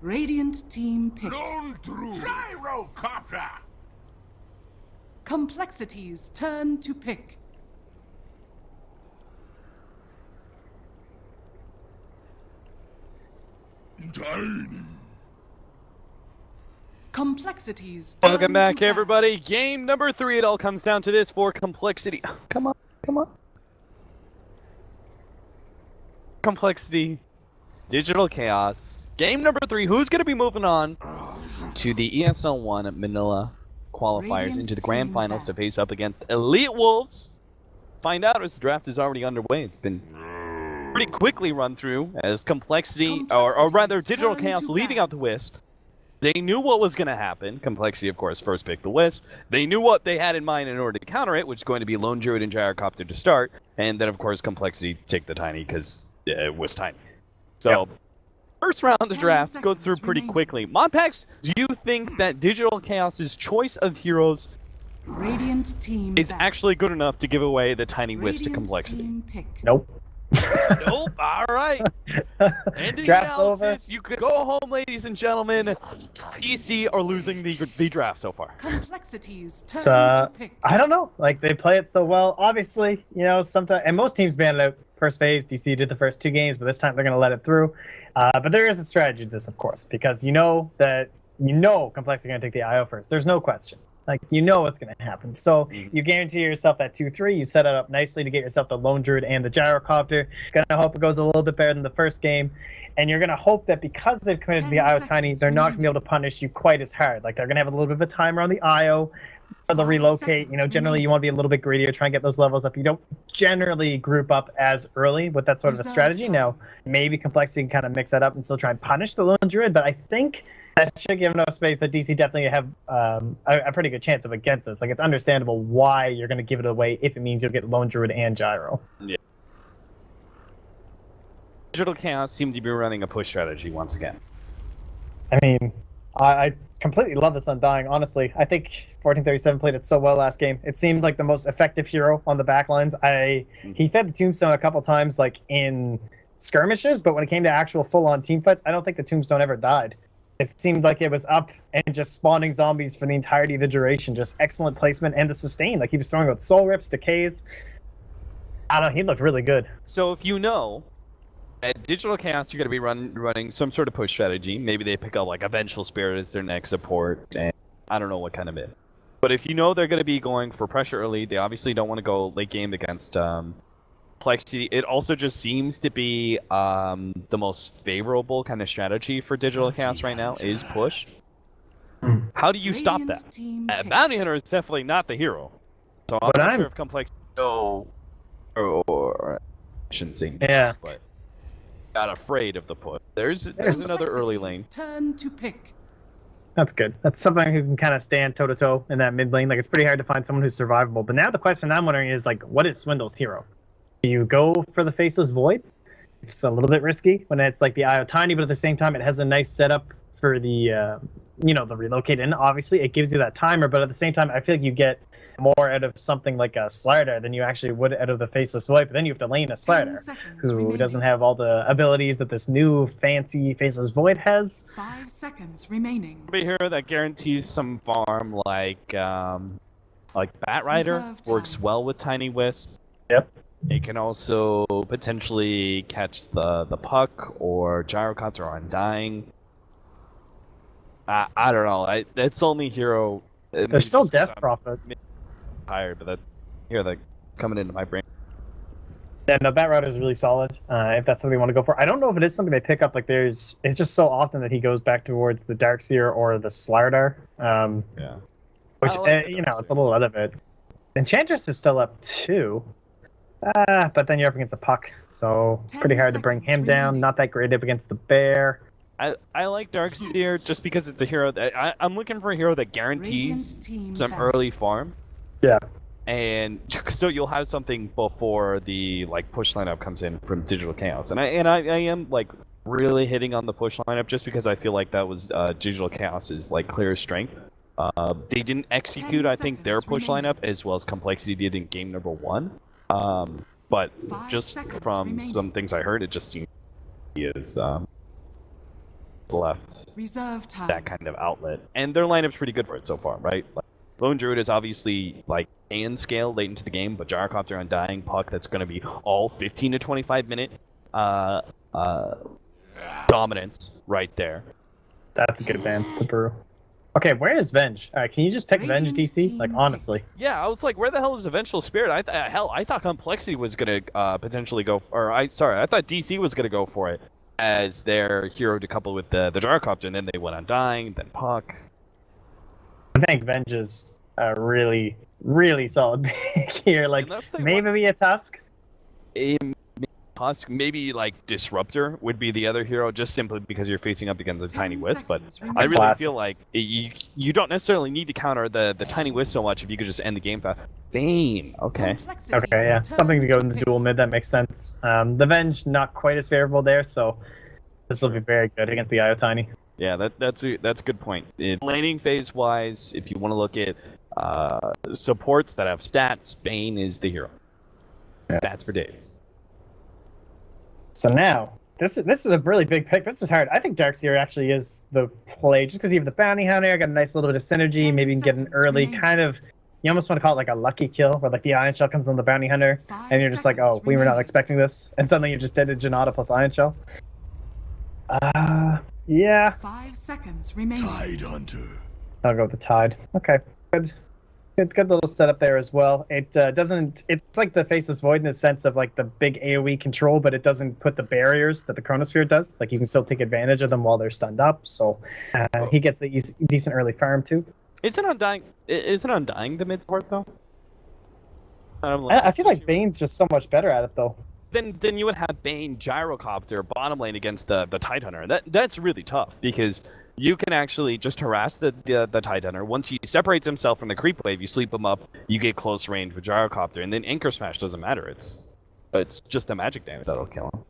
Radiant team pick. Blown through. Gyrocopter. Complexity's turn to pick. Tiny. Complexity's turn Welcome back, to everybody. Game number 3. It all comes down to this for Complexity. Come on, come on. Complexity, Digital Chaos. Game number 3. Who's going to be moving on to the ESL One Manila qualifiers Radiant into the grand team finals to back. face up against Elite Wolves? Find out as the draft is already underway. It's been pretty quickly run through as Complexity, or rather Digital turn Chaos to leaving ban. out the Wisp. They knew what was going to happen. Complexity, of course, first picked the Wisp. They knew what they had in mind in order to counter it, which is going to be Lone Druid and Gyrocopter to start. And then, of course, Complexity take the Tiny because it was Tiny. So, first round of the 10 draft go seconds through pretty remaining. quickly. Modpax, do you think that Digital Chaos's choice of heroes Radiant team is back. actually good enough to give away the Tiny Wisp to Radiant Complexity? team pick. Nope. Nope. All right. Ending Draft's analysis. You could go home, ladies and gentlemen. DC are losing the draft so far. Complexity's turn It's, to pick. I don't know. Like, they play it so well. Obviously, you know, sometimes, and most teams banned out first phase. DC did the first 2 games, but this time they're going to let it through. But there is a strategy to this, of course, because you know Complexity going to take the IO first. There's no question. Like, you know what's going to happen. So you guarantee yourself that 2-3. You set it up nicely to get yourself the Lone Druid and the Gyrocopter. Gonna hope it goes a little bit better than the first game. And you're going to hope that because they've committed to the 10 IO Tiny, they're not going to be able to punish you quite as hard. Like, they're going to have a little bit of a timer on the IO for the 5 relocate. You know, seconds generally you want to be a little bit greedier, try and get those levels up. You don't generally group up as early with that sort of a Reserve strategy. time. Now, maybe Complexity can kind of mix that up and still try and punish the Lone Druid, but I think that should give enough space that DC definitely have a pretty good chance of against this. Like, it's understandable why you're going to give it away if it means you'll get Lone Druid and Gyro. Yeah. Digital Chaos seem to be running a push strategy once again. I mean, I completely love this Undying, honestly. I think 1437 played it so well last game. It seemed like the most effective hero on the backlines. He fed the Tombstone a couple times, like, in skirmishes, but when it came to actual full-on team fights, I don't think the Tombstone ever died. It seemed like it was up and just spawning zombies for the entirety of the duration. Just excellent placement and the sustain. Like, he was throwing out soul rips, decays. I don't know, he looked really good. So if you know, at Digital Chaos, you're going to be running some sort of push strategy. Maybe they pick up, like, a Vengeful Spirit as their next support, and I don't know what kind of it. But if you know they're going to be going for pressure early, they obviously don't want to go late game against Complexity. It also just seems to be the most favorable kind of strategy for Digital Chaos right now is push. How do you stop that? Radiant team pick. Bounty Hunter is definitely not the hero. So I'm But not I'm- sure if Complexity or I shouldn't say no, Yeah. but not afraid of the push. There's another early lane. Complexity's turn to pick. That's good. That's something who can kind of stand toe-to-toe in that mid lane. Like, it's pretty hard to find someone who's survivable. But now the question I'm wondering is, like, what is Swindle's hero? Do you go for the Faceless Void? It's a little bit risky when it's like the IO Tiny, but at the same time, it has a nice setup for the, the relocate in. Obviously, it gives you that timer, but at the same time, I feel like you get more out of something like a Slider than you actually would out of the Faceless Void. But then you have to lane a 10 Slider, seconds who remaining. doesn't have all the abilities that this new fancy Faceless Void has. 5 seconds remaining. A hero that guarantees some farm, like Bat Rider, Reserve works time. well with Tiny Wisp. Yep. It can also potentially catch the puck or Gyrocopter on Undying. I don't know. That's the only hero. There's still Death Prophet. Tired, but that hero that coming into my brain. Yeah, no, Bat Rider is really solid. If that's something you want to go for, I don't know if it is something they pick up. Like, it's just so often that he goes back towards the Darkseer or the Slardar. Yeah. Which I like the it's Darkseer. a little out of it. Enchantress is still up too. But then you're up against a puck, so 10 pretty hard to bring him seconds down. remaining. Not that great up against the Bear. I like Darkseer just because it's a hero that I'm looking for a hero that guarantees Radiant team some back. early farm. Yeah. And so you'll have something before the push lineup comes in from Digital Chaos, and I am really hitting on the push lineup just because I feel like that was Digital Chaos's clear strength. They didn't execute 10 I think their seconds push remaining. lineup as well as Complexity did in game number 1. But 5 just seconds from remaining. some things I heard, it just seemed is left Reserve time. that kind of outlet, and their lineup's pretty good for it so far, right? Like, Lone Druid is obviously like can scale late into the game, but Gyrocopter Undying Puck, that's going to be all 15 to 25 minute dominance right there. That's a good ban, the Brew. Okay, where is Venge? All right, can you just pick Venge Radiant DC? team Like, honestly. Yeah, I was like, where the hell is the Vengeful Spirit? I thought Complexity was gonna potentially go, I thought DC was gonna go for it as their hero to couple with the Gyrocopter, and then they went Undying, then Puck. I think Venge is a really, really solid pick here. Like, Unless they maybe a Tusk. Tusk, maybe like Disruptor would be the other hero, just simply because you're facing up against a Tiny Wisp. But I really Classic. feel like you don't necessarily need to counter the Tiny Wisp so much if you could just end the game fast. Bane, okay. Okay, yeah. Something to go in the dual mid, that makes sense. The Venge, not quite as favorable there, so this will be very good against the IO Tiny. Yeah, that's a good point. Laning phase wise, if you want to look at supports that have stats, Bane is the hero. Yeah. Stats for days. So now, this is a really big pick. This is hard. I think Darkseer actually is the play, just because you have the Bounty Hunter, got a nice little bit of synergy, maybe you can get an early kind of, you almost want to call it like a lucky kill, where like the Ion Shell comes on the Bounty Hunter, and you're just like, oh, we were not expecting this, and suddenly you just did a Janata plus Ion Shell. Yeah. 5 seconds remaining. Tide Hunter. I'll go with the Tide. Okay, good. Good little setup there as well. It doesn't. It's like the Faceless Void in the sense of like the big AOE control, but it doesn't put the barriers that the Chronosphere does. Like you can still take advantage of them while they're stunned up. So he gets the decent early farm too. Isn't Undying the mid support though? I feel like Bane's just so much better at it though. Then you would have Bane Gyrocopter bottom lane against the Tidehunter. That's really tough because you can actually just harass the Tidehunter. Once he separates himself from the creep wave, you sleep him up, you get close range with Gyrocopter, and then Anchor Smash doesn't matter. It's just the magic damage that'll kill him.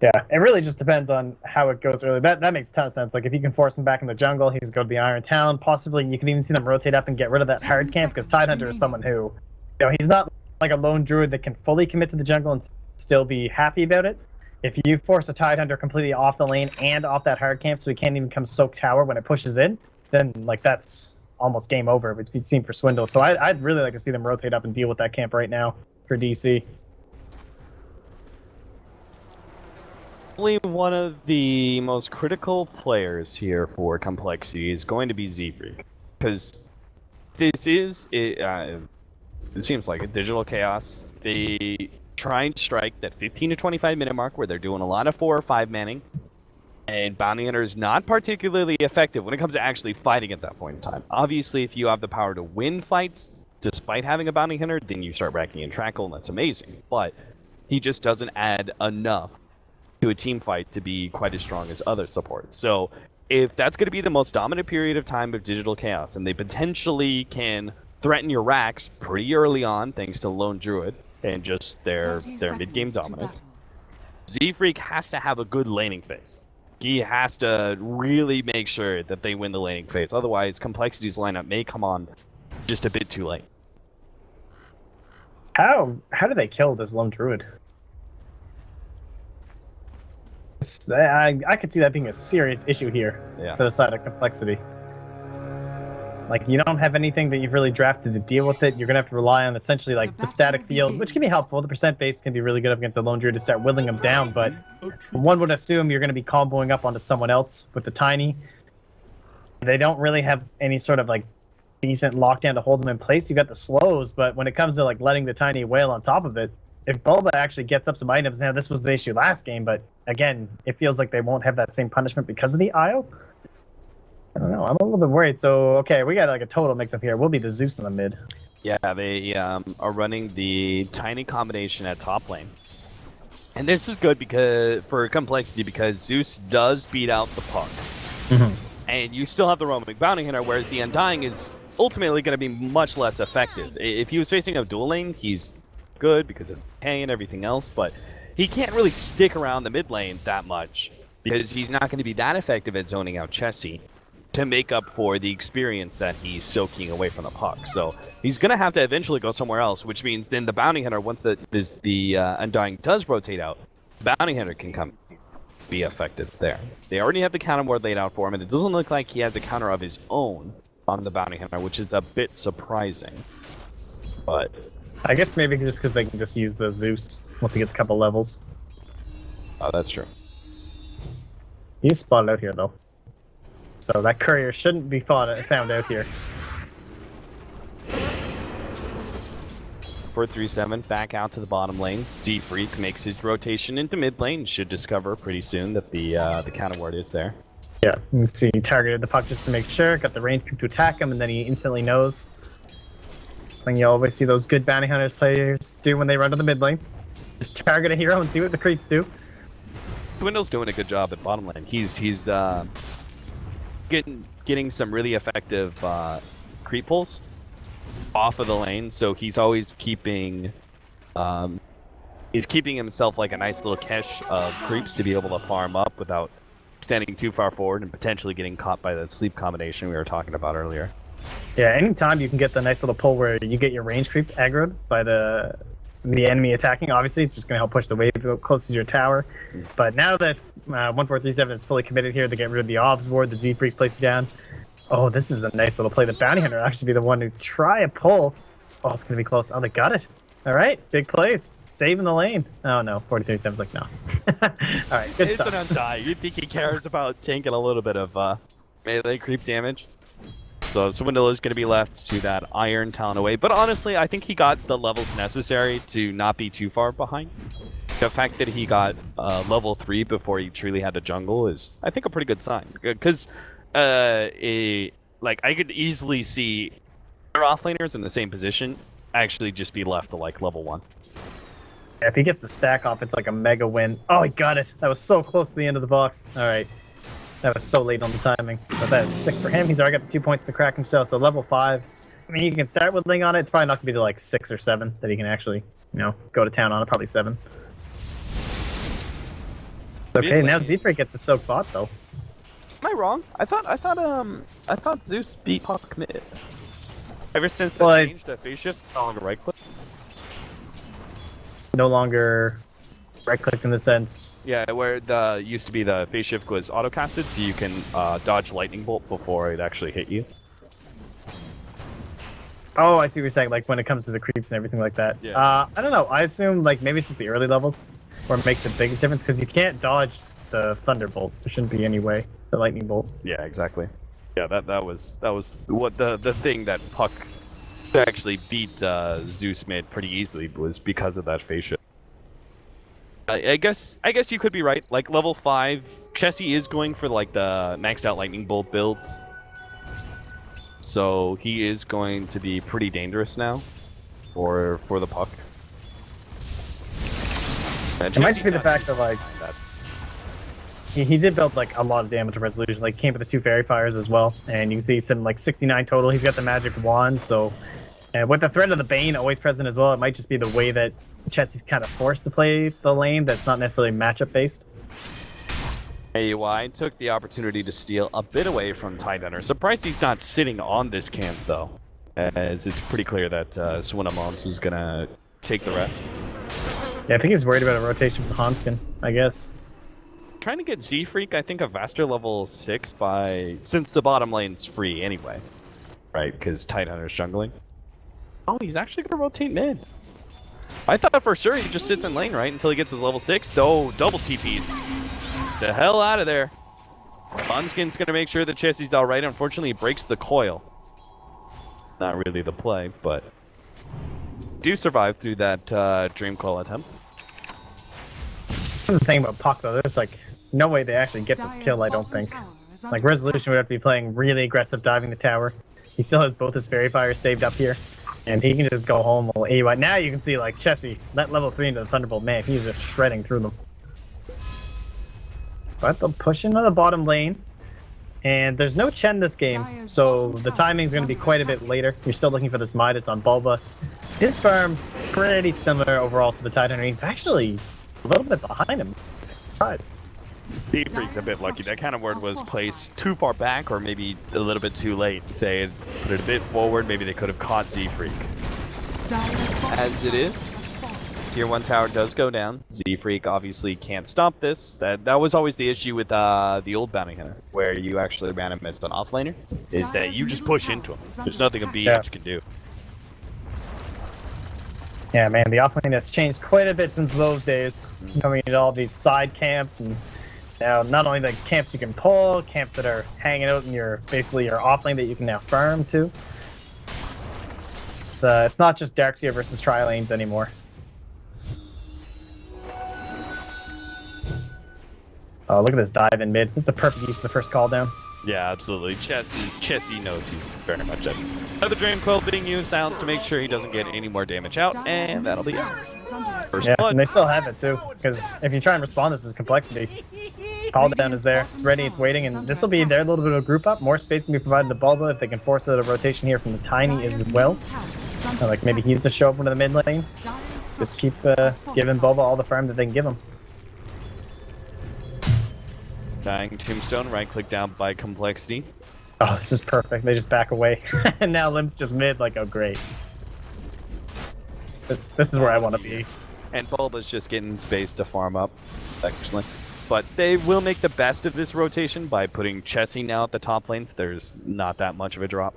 Yeah, it really just depends on how it goes early. That makes a ton of sense. Like if you can force him back in the jungle, he's go to the Iron Town. Possibly you can even see them rotate up and get rid of that hard camp because Tidehunter is someone who, he's not like a lone druid that can fully commit to the jungle and still be happy about it. If you force a Tidehunter completely off the lane and off that hard camp so he can't even come soak tower when it pushes in, then like that's almost game over, which we've seen for Swindle. So I'd really like to see them rotate up and deal with that camp right now for DC. Probably one of the most critical players here for Complexity is going to be Z-Freak, because this is it seems like a digital chaos. They try and strike that 15 to 25 minute mark where they're doing a lot of 4 or 5 manning, and Bounty Hunter is not particularly effective when it comes to actually fighting at that point in time. Obviously, if you have the power to win fights despite having a Bounty Hunter, then you start racking in Trackle, and that's amazing. But he just doesn't add enough to a team fight to be quite as strong as other supports. So if that's going to be the most dominant period of time of digital chaos, and they potentially can threaten your racks pretty early on thanks to Lone Druid and just their mid-game dominance, Z-Freak has to have a good laning phase. He has to really make sure that they win the laning phase. Otherwise, Complexity's lineup may come on just a bit too late. How do they kill this Lone Druid? I could see that being a serious issue here for the side of Complexity. Like, you don't have anything that you've really drafted to deal with it. You're going to have to rely on essentially like the static field, which can be helpful. The percent base can be really good up against the Lone Druid to start whittling them down, but one would assume you're going to be comboing up onto someone else with the Tiny. They don't really have any sort of like decent lockdown to hold them in place. You got the slows, but when it comes to like letting the Tiny wail on top of it, if Bulba actually gets up some items, now this was the issue last game, but again, it feels like they won't have that same punishment because of the IO. I don't know. I'm a little bit worried. So, okay, we got like a total mix-up here. We'll be the Zeus in the mid. Yeah, they are running the Tiny combination at top lane. And this is good because for Complexity because Zeus does beat out the Puck. And you still have the roaming Bounty Hunter, whereas the Undying is ultimately going to be much less effective. If he was facing a dual lane, he's good because of K and everything else, but he can't really stick around the mid lane that much because he's not going to be that effective at zoning out Chessie to make up for the experience that he's soaking away from the Puck. So he's going to have to eventually go somewhere else, which means then the Bounty Hunter, once the Undying does rotate out, Bounty Hunter can come be effective there. They already have the counter ward laid out for him, and it doesn't look like he has a counter of his own on the Bounty Hunter, which is a bit surprising. But I guess maybe just because they can just use the Zeus once he gets a couple levels. oh, that's true. He's spotted out here though, so that courier shouldn't be found out here. 4-3-7 back out to the bottom lane. Z-Freak makes his rotation into mid lane. Should discover pretty soon that the counter ward is there. Yeah, you can see he targeted the puck just to make sure, got the range to attack him, and then he instantly knows. Thing you always see those good bounty hunters players do when they run to the mid lane. Just target a hero and see what the creeps do. Dwindle's doing a good job at bottom lane. He's getting some really effective creep pulls off of the lane, so he's always keeping himself like a nice little cache of creeps to be able to farm up without standing too far forward and potentially getting caught by the sleep combination we were talking about earlier. Yeah, anytime you can get the nice little pull where you get your range creep aggroed by the enemy attacking, obviously it's just going to help push the wave closer to your tower. But now that 1437 is fully committed here, to get rid of the obs ward, the Z-Freak's placed down. Oh, this is a nice little play. The bounty hunter will actually be the one to try a pull. Oh, it's going to be close. Oh, they got it. All right, big plays. Saving the lane. Oh, no. 4037's like, no. All right, good It's stuff. an undie. You think he cares about taking a little bit of melee creep damage? So Swindle is going to be left to that Iron Talon away. But honestly, I think he got the levels necessary to not be too far behind. The fact that he got level 3 before he truly had to jungle is, I think, a pretty good sign. Because like I could easily see other offlaners in the same position actually just be left to like level 1. Yeah, if he gets the stack off, it's like a mega win. Oh, he got it. That was so close to the end of the box. All right. That was so late on the timing. But that is sick for him. He's already got the 2 points to crack himself. So level 5. I mean, you can start with Ling on it. It's probably not going to be to like 6 or 7 that he can actually, go to town on it. Probably 7. Okay, now Z-Freak gets the soak bot though. Am I wrong? I thought Zeus beat Puck mid. Ever since Well, the change, the phase shift, no longer right click. No longer right-clicked in the sense. Yeah, where the used to be the phase shift was auto casted, so you can dodge lightning bolt before it actually hit you. Oh, I see what you're saying. Like when it comes to the creeps and everything like that. Yeah. I don't know. I assume like maybe it's just the early levels where it makes the biggest difference because you can't dodge the thunderbolt. There shouldn't be any way. The lightning bolt. Yeah, exactly. Yeah, that was what the thing that Puck actually beat Zeus mid pretty easily was because of that phase shift. I guess you could be right. Like level 5, Chessie is going for like the maxed out lightning bolt builds, so he is going to be pretty dangerous now for the Puck. It might just be the fact that like he did build like a lot of damage to resolution. Like came with the 2 fairy fires as well, and you can see some like 69 total. He's got the magic wand, so with the threat of the Bane always present as well, it might just be the way that Chessie's kind of forced to play the lane that's not necessarily matchup based. AUI took the opportunity to steal a bit away from Tidehunter. Surprised he's not sitting on this camp though, as it's pretty clear that Swinamons is gonna take the rest. Yeah, I think he's worried about a rotation from Hanskin, I guess. Trying to get Z-Freak, I think, a faster level 6 since the bottom lane's free anyway. Right, because Tidehunter's jungling. Oh, he's actually gonna rotate mid. I thought for sure he just sits in lane, right, until he gets his level 6. Oh, double TPs. The hell out of there. Hanskin's gonna make sure that Chessie's alright. Unfortunately, he breaks the coil. Not really the play, but do survive through that Dream Coil attempt. This is the thing about Puck though, there's like no way they actually get this kill, I don't think. Like Resolution would have to be playing really aggressive diving the tower. He still has both his fairy fires saved up here. And he can just go home. Well, now you can see like Chessie, that level 3 into the Thunderbolt, man, he's just shredding through them. But they'll push into the bottom lane. And there's no Chen this game, so the timing's going to be quite a bit later. You're still looking for this Midas on Bulba. His farm, pretty similar overall to the Tidehunter. He's actually a little bit behind him. Surprised. Z-Freak's a bit lucky. That kind of word was placed too far back or maybe a little bit too late. Say, put it a bit forward, maybe they could have caught Z-Freak. As it is, Tier 1 tower does go down. Z-Freak obviously can't stop this. That was always the issue with the old Bounty Hunter, where you actually ran him as an offlaner, is that you just push into him. There's nothing a BH can do. Yeah, man, the offlane has changed quite a bit since those days. Coming into all these side camps, and now not only the camps you can pull, camps that are hanging out in your basically your offlane that you can now farm to. It's not just Darkseer versus tri-lanes anymore. Oh, look at this dive in mid. This is a perfect use of the first call down. Yeah, absolutely. Chessie knows he's very much dead. Another Dream Coil being used out to make sure he doesn't get any more damage out, and that'll be it. First Yeah, blood. and they still have it too, because if you try and respond, this is complexity. Call down is there, it's ready, it's waiting, and this will be their little bit of a group up. More space can be provided to Bulba if they can force out a rotation here from the Tiny as well. Like maybe he's to show up into the mid lane. Just keep giving Bulba all the farm that they can give him. Dying Tombstone, right click down by complexity. Oh, this is perfect. They just back away. And now Lim's just mid, like, oh great. This is where I want to be. And Bulba's just getting space to farm up, actually. But they will make the best of this rotation by putting Chessie now at the top lane, so there's not that much of a drop.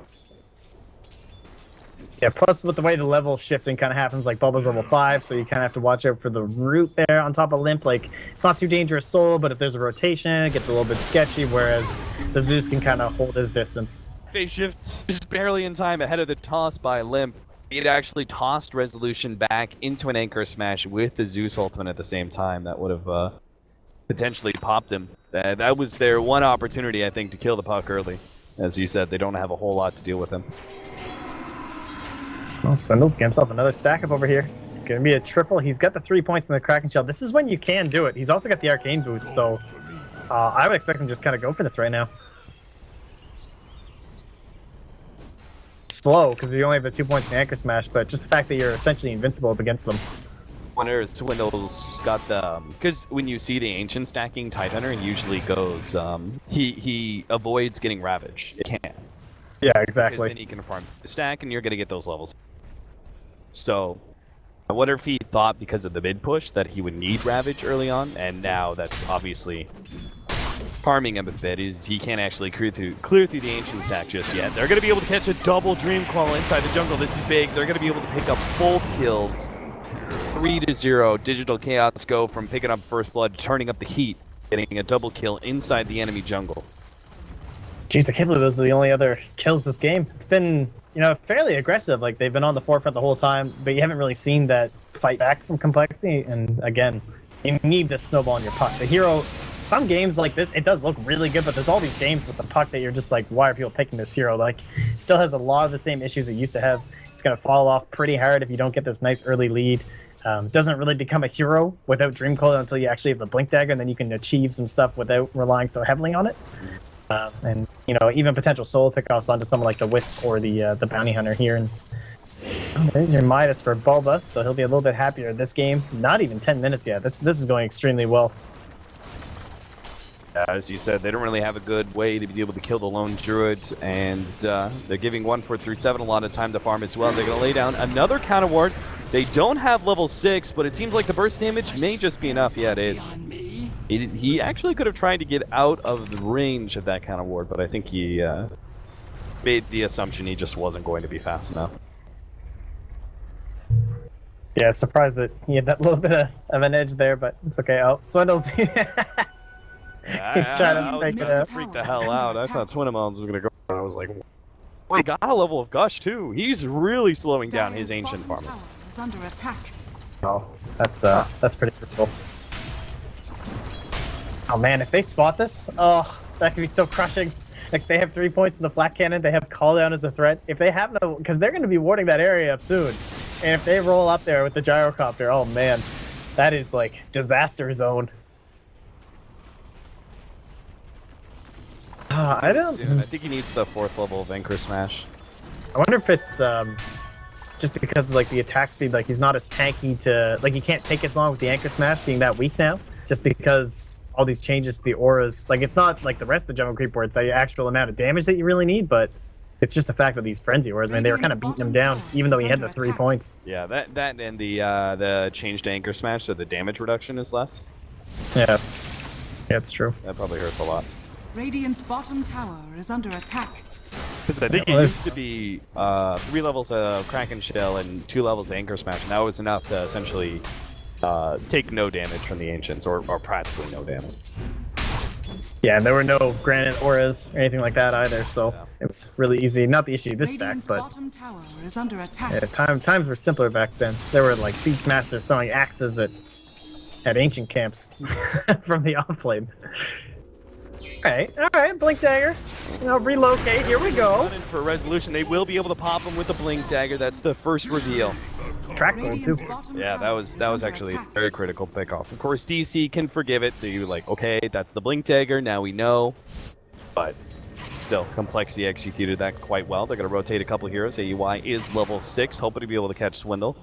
Yeah, plus with the way the level shifting kind of happens, like Bulba's level 5, so you kind of have to watch out for the root there on top of Limp. Like, it's not too dangerous soul, but if there's a rotation, it gets a little bit sketchy, whereas the Zeus can kind of hold his distance. Phase shift just barely in time ahead of the toss by Limp. It actually tossed Resolution back into an Anchor Smash with the Zeus ultimate at the same time. That would have potentially popped him. That was their one opportunity, I think, to kill the puck early. As you said, they don't have a whole lot to deal with him. Well, Swindle's getting himself another stack up over here. Gonna be a triple. He's got the 3 points in the Kraken Shell. This is when you can do it. He's also got the Arcane Boots, so I would expect him to just kind of go for this right now. Slow, because you only have the 2 points in the Anchor Smash, but just the fact that you're essentially invincible up against them. Wonder Swindle's got the because when you see the ancient stacking, Tidehunter usually goes he avoids getting Ravage. It can't. Yeah, exactly. Because then he can farm the stack, and you're gonna get those levels. So, I wonder if he thought because of the mid push that he would need Ravage early on, and now that's obviously harming him a bit. Is he can't actually clear through the ancient stack just yet. They're gonna be able to catch a double Dream Coil inside the jungle. This is big. They're gonna be able to pick up both kills. 3-0. Digital Chaos go from picking up first blood, turning up the heat, getting a double kill inside the enemy jungle. Jeez, I can't believe those are the only other kills this game. It's been, you know, fairly aggressive. Like, they've been on the forefront the whole time, but you haven't really seen that fight back from complexity. And again, you need to snowball in your puck. The hero, some games like this, it does look really good, but there's all these games with the puck that you're just like, why are people picking this hero? Like, it still has a lot of the same issues it used to have. It's going to fall off pretty hard if you don't get this nice early lead. Doesn't really become a hero without Dream Coil until you actually have the Blink Dagger, and then you can achieve some stuff without relying so heavily on it. And you know, even potential solo pickoffs onto someone like the Wisp or the Bounty Hunter here. And there's your Midas for Bulba, so he'll be a little bit happier this game. Not even 10 minutes yet. This is going extremely well. As you said, they don't really have a good way to be able to kill the lone druid, and they're giving 1-4-3-7 a lot of time to farm as well. They're going to lay down another counter ward. They don't have level 6, but it seems like the burst damage may just be enough. Yeah, it is. He actually could have tried to get out of the range of that counter ward, but I think he made the assumption he just wasn't going to be fast enough. Yeah, surprised that he had that little bit of an edge there, but it's okay. Oh, Swindle's... He's trying to take it out. Freak the hell out. I thought Swinamons was going to go. I was like, well, he got a level of Gush too. He's really slowing down his ancient farming. Under attack. Oh, that's pretty cool. Oh man, if they spot this, oh, that could be so crushing. Like, they have 3 points in the flat cannon, they have call down as a threat. If they happen to, because they're going to be warding that area up soon, and if they roll up there with the gyrocopter, oh man, that is like disaster zone. I think he needs the 4th level of Anchor Smash. I wonder if it's just because of like the attack speed, like he's not as tanky to, like he can't take as long with the Anchor Smash being that weak now, just because all these changes to the auras. Like, it's not like the rest of the jungle creep where it's the actual amount of damage that you really need, but It's just the fact that these frenzy wars, man, they were kind of beating him down, even though he had the 3 points. Yeah, that and the change to anchor smash, so the damage reduction is less. Yeah, it's true. That probably hurts a lot. Radiant's bottom tower is under attack. Because I think it used to be 3 levels of Kraken Shell and 2 levels of Anchor Smash, and that was enough to essentially take no damage from the Ancients, or practically no damage. Yeah, and there were no Granite Auras or anything like that either, so it was really easy. Not the issue this stack, Radiant's but bottom tower is under attack. yeah, times were simpler back then. There were like Beastmasters throwing axes at ancient camps from the offlane. All right, Blink Dagger. Relocate. Here we go. Running for resolution, they will be able to pop him with the Blink Dagger. That's the first reveal. Track mode too. Yeah, that was actually a very critical pickoff. Of course, DC can forgive it. So you're like, okay, that's the Blink Dagger. Now we know. But still, Complexity executed that quite well. They're going to rotate a couple heroes. AUI is level 6, hoping to be able to catch Swindle.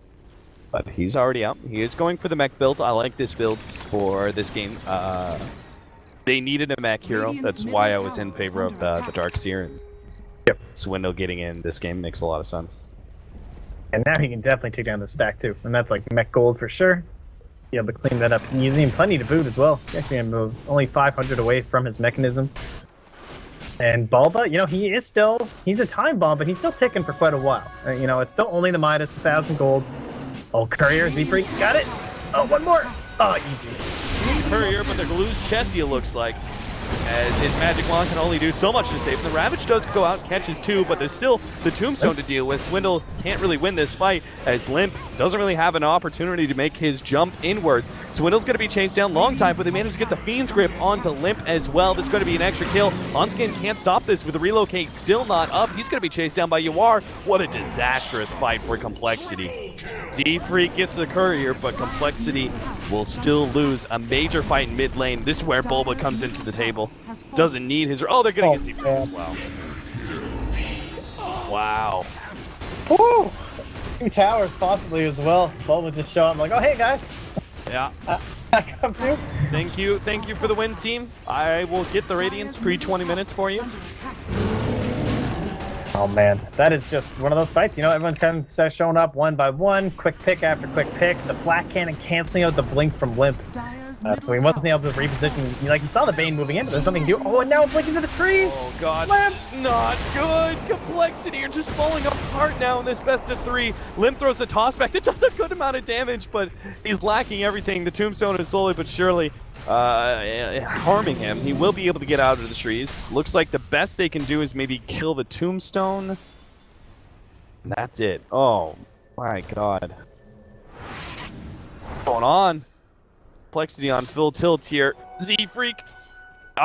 But he's already out. He is going for the mech build. I like this build for this game. They needed a mech hero. That's why I was in favor of the Darkseer. Yep. Swindle getting in this game makes a lot of sense. And now he can definitely take down the stack too. And that's like mech gold for sure. Be able to clean that up easy, and plenty to boot as well. He's actually gonna move only 500 away from his mechanism. And Bulba, he's a time bomb, but he's still ticking for quite a while. It's still only the Midas, 1,000 gold. Oh, Courier, Z-Freak, got it. Oh, one more. Oh, easy. Courier, but they're gonna lose Chessie, it looks like, as his magic wand can only do so much to save him. The Ravage does go out and catches 2, but there's still the Tombstone to deal with. Swindle can't really win this fight, as Limp doesn't really have an opportunity to make his jump inwards. Swindle's going to be chased down long time, but they managed to get the Fiend's Grip onto Limp as well. That's going to be an extra kill. Onskin can't stop this with the relocate still not up. He's going to be chased down by Yawar. What a disastrous fight for Complexity. Z-Freak gets the Courier, but Complexity will still lose a major fight in mid lane. This is where Bulba comes into the table. Doesn't need his... Oh, they're going to get Z-Freak as well. Wow. Woo! 2 towers possibly as well. Bulba just show up like, oh, hey, guys. Yeah. I come too. Thank you for the win, team. I will get the Radiance pre 20 minutes for you. Oh man, that is just one of those fights. Everyone kind of starts showing up one by one, quick pick after quick pick. The flat cannon canceling out the blink from Limp. So he wasn't able to reposition. You saw the Bane moving in, but there's nothing to do. Oh, and now it's blinking to the trees. Oh god, Limp! Not good. Complexity are just falling apart now in this best of 3. Limp throws the toss back. It does a good amount of damage, but he's lacking everything. The Tombstone is slowly but surely harming him. He will be able to get out of the trees. Looks like the best they can do is maybe kill the Tombstone. And that's it. Oh my god. What's going on? Complexity on full tilt here. Z-Freak.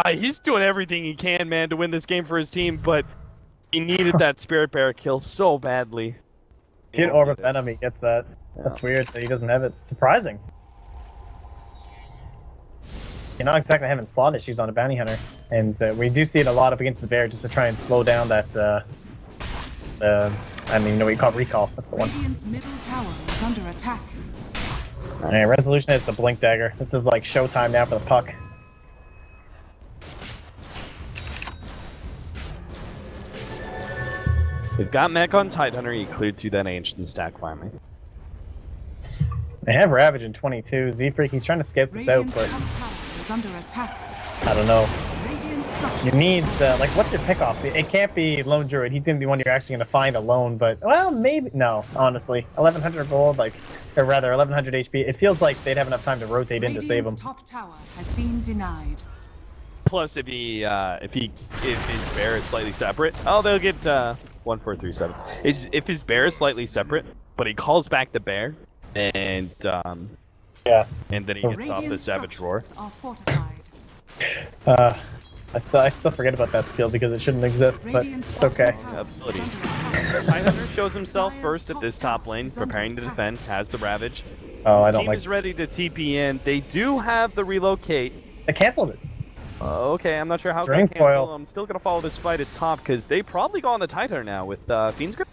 He's doing everything he can, man, to win this game for his team, but he needed that Spirit Bear kill so badly. Kid Orb of Venom, he gets that. Yeah. That's weird that he doesn't have it. Surprising. You're not exactly having slot issues on a Bounty Hunter, and we do see it a lot up against the Bear just to try and slow down that, I don't even know what you call it, recall. That's the one. Radiant's middle tower is under attack. Alright, Resolution is the Blink Dagger. This is like showtime now for the puck. They've got Mech on Tidehunter. He cleared through that ancient stack finally. They have Ravage in 22. Z-Freak, he's trying to skip this out, but is under attack. I don't know. Radiant You need, what's your pickoff? It can't be Lone Druid. He's going to be one you're actually going to find alone, but, well, maybe. No, honestly. 1,100 gold, or rather, 1,100 HP. It feels like they'd have enough time to rotate in to save him. Top tower has been denied. Plus, if his bear is slightly separate, they'll get 1437. If his bear is slightly separate, but he calls back the bear, and yeah, and then he gets off the Savage Roar. I still forget about that skill because it shouldn't exist, but it's okay. Ability. Tidehunter shows himself first at this top lane, preparing to defend, has the Ravage. Oh, I don't Team is ready to TP in. They do have the relocate. They canceled it. Okay, I'm not sure how it Dream got canceled. Coil. I'm still gonna follow this fight at top because they probably go on the Tidehunter now with Fiend's Grip.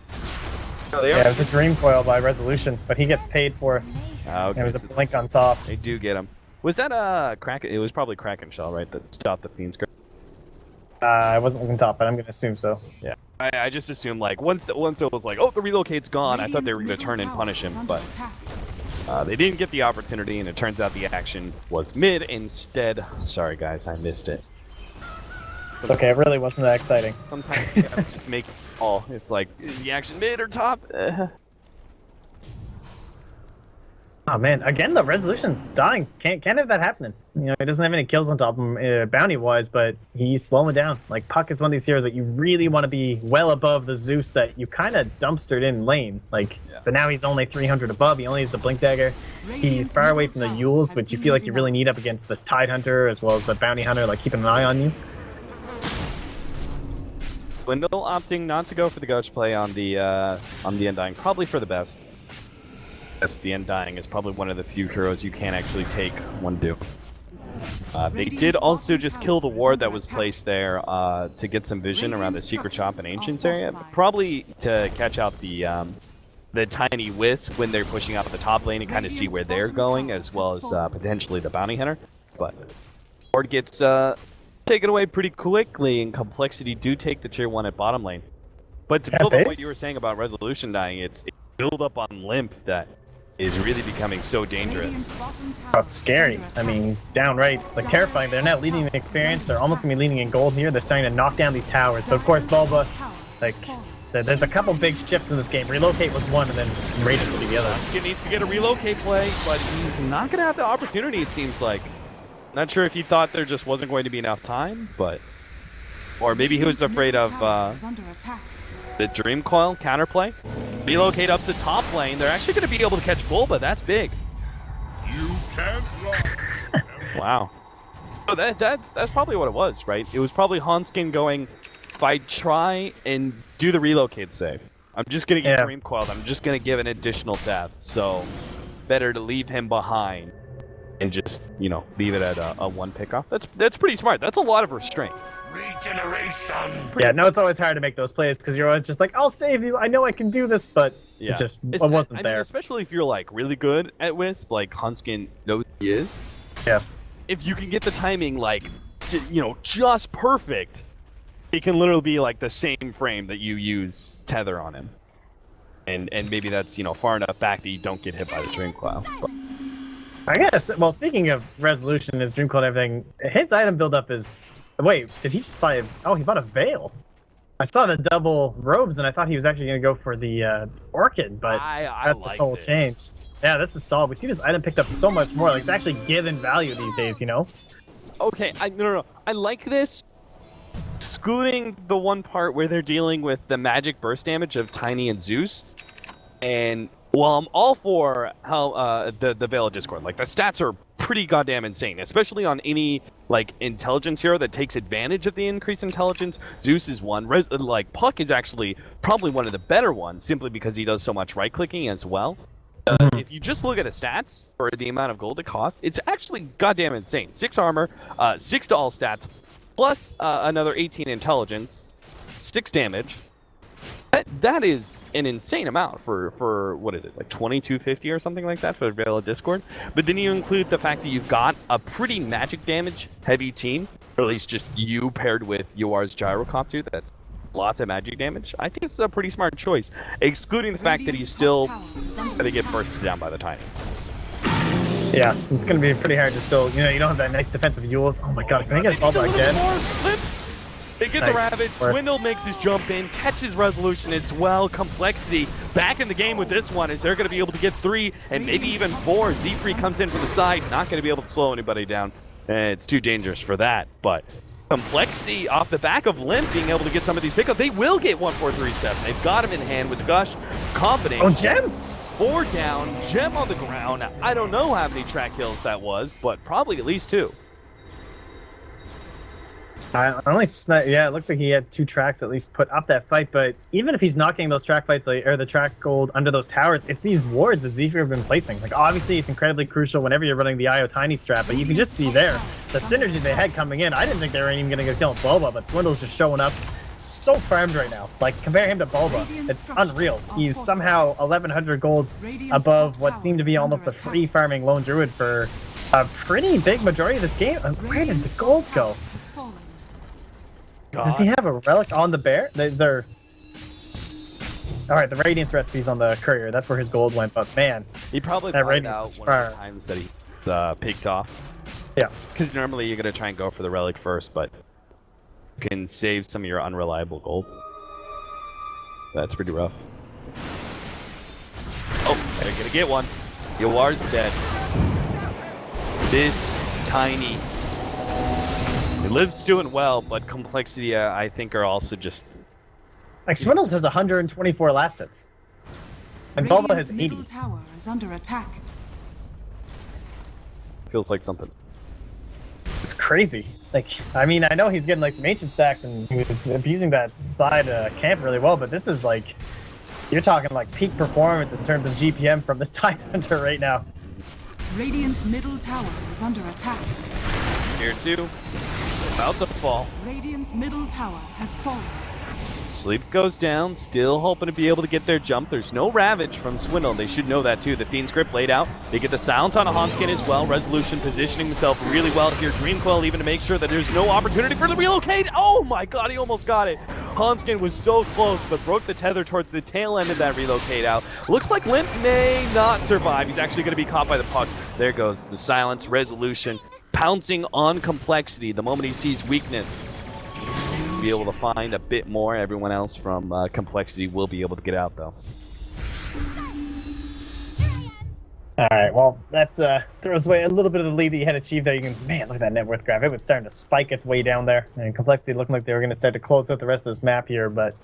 Yeah, it was a Dream Coil by Resolution, but he gets paid for it. Okay, There was a blink on top. They do get him. Was that a Kraken? It was probably Kraken Shell, right? That stopped the Fiend's Grip. I wasn't looking top, but I'm gonna assume so. Yeah. I just assumed like once it was like, oh, the relocate's gone, I thought they were going to Radiant's turn and middle punish tower him, is under but attack. they didn't get the opportunity, and it turns out the action was mid instead. Sorry guys, I missed it. It's okay. It really wasn't that exciting. Sometimes you gotta just make all. It's like, is the action mid or top? Oh man, again the resolution dying. Can't have that happening. You know, he doesn't have any kills on top of him bounty wise, but he's slowing down. Like Puck is one of these heroes that you really want to be well above the Zeus that you kind of dumpstered in lane. Like, Yeah. but now he's only 300 above. He only has the blink dagger. He's far away from the Yules, which you feel like you really need up against this Tide Hunter as well as the bounty hunter. Like keeping an eye on you. Swindle opting not to go for the ghost play on the Undying, probably for the best. Yes, the Undying is probably one of the few heroes you can actually take one do. They did also just kill the ward that was placed there to get some vision around the secret shop and ancients area, probably to catch out the tiny wisps when they're pushing out the top lane and kind of see where they're going, as well as potentially the bounty hunter. But ward gets taken away pretty quickly, and Complexity do take the tier 1 at bottom lane. But to build on what you were saying about resolution dying, it's build up on limp that is really becoming so dangerous. Oh, it's scary. I mean, he's downright like terrifying. They're not leading in experience. They're almost gonna be leading in gold here. They're starting to knock down these towers. So of course, Bulba, like, there's a couple big shifts in this game. Relocate was one, and then Radiant will be the other. He needs to get a relocate play, but he's not gonna have the opportunity. It seems like. Not sure if he thought there just wasn't going to be enough time, but or maybe he was afraid of the Dream Coil counterplay. Relocate up the top lane. They're actually going to be able to catch Bulba. That's big. You can't run. Wow. So that's probably what it was, right? It was probably Hanskin going, if I try and do the relocate save, I'm just going to get Dream Coiled. I'm just going to give an additional death. So better to leave him behind and just, you know, leave it at a one pickoff. That's pretty smart. That's a lot of restraint. Regeneration. Yeah, no, it's always hard to make those plays because you're always just like, I'll save you. I know I can do this, but it just wasn't there. Mean, especially if you're like really good at Wisp, like Hanskin knows he is. Yeah. If you can get the timing like, you know, just perfect, it can literally be like the same frame that you use Tether on him. And maybe that's, you know, far enough back that you don't get hit by the Dream Coil. But I guess, well, speaking of resolution, his Dream Coil and everything, his item buildup is... Wait, did he just buy... Oh, he bought a Veil. I saw the double robes, and I thought he was actually going to go for the Orchid, but that's like this whole change. Yeah, this is solid. We see this item picked up so much more. Like, it's actually given value these days, you know? Okay, no. I like this. Excluding the one part where they're dealing with the magic burst damage of Tiny and Zeus. And, well, I'm all for how the Veil of Discord. Like, the stats are pretty goddamn insane, especially on any like intelligence hero that takes advantage of the increased intelligence. Zeus is one. Like Puck is actually probably one of the better ones, simply because he does so much right clicking as well. If you just look at the stats for the amount of gold it costs, it's actually goddamn insane. 6 armor, 6 to all stats, plus another 18 intelligence, 6 damage. That is an insane amount for what is it, like 2250 or something like that for Veil of Discord. But then you include the fact that you've got a pretty magic damage heavy team, or at least just you paired with Yoar's Gyrocopter. That's lots of magic damage. I think it's a pretty smart choice, excluding the fact that he's still gonna get bursted down by the Tiny. Yeah, it's gonna be pretty hard to still, you know, you don't have that nice defensive Yules. Oh my god, can I get ball back again? They get the Ravage, Swindle makes his jump in, catches Resolution as well. Complexity back in the game with this one, as they're going to be able to get 3 and maybe even 4. Z-Free comes in from the side, not going to be able to slow anybody down. It's too dangerous for that, but Complexity off the back of Limp being able to get some of these pickups. They will get 1-4-3-7. They've got him in hand with Gush. Combination. Oh, Gem! 4 down, Gem on the ground. I don't know how many track kills that was, but probably at least 2. Yeah, it looks like he had 2 tracks at least put up that fight, but even if he's knocking those track fights, like, or the track gold under those towers, it's these wards that Z3 have been placing. Like, obviously, it's incredibly crucial whenever you're running the IO Tiny strat, but you can just see there, the synergy they had coming in. I didn't think they were even going to go kill Bulba, but Swindle's just showing up so farmed right now. Like, compare him to Bulba, it's unreal. He's somehow 1100 gold above what seemed to be almost a free farming lone druid for a pretty big majority of this game. Where did the gold go? Does he have a relic on the bear? Is there All right, the Radiance recipe's on the courier. That's where his gold went. But man, He probably That bought it Radiance out is one of the fire. times that he picked off. yeah. Because normally you're going to try and go for the relic first, but you can save some of your unreliable gold. That's pretty rough. Oh, they're going to get one. Yawar's dead. This tiny. It lives doing well, but complexity, I think, are also just. Like Swindles has 124 last hits, and Bulba Radiant's has 80. middle tower is under attack. Feels like something. It's crazy. Like, I mean, I know he's getting like some ancient stacks and he was abusing that side camp really well, but this is like, you're talking like peak performance in terms of GPM from this Tidehunter right now. Radiant's middle tower is under attack. Here too. About to fall. Radiant's middle tower has fallen. Sleep goes down, still hoping to be able to get their jump. There's no Ravage from Swindle. They should know that too. The Fiend script laid out. They get the silence on a Hanskin as well. Resolution positioning himself really well here. Dream coil even to make sure that there's no opportunity for the relocate. Oh my god, he almost got it. Hanskin was so close, but broke the tether towards the tail end of that relocate out. Looks like Limp may not survive. He's actually going to be caught by the puck. There goes the silence, resolution, pouncing on complexity the moment he sees weakness. Be able to find a bit more. Everyone else from complexity will be able to get out though. All right, well, that throws away a little bit of the lead that you had achieved there. You can, man, look at that net worth graph. It was starting to spike its way down there, and complexity looking like they were going to start to close out the rest of this map here. But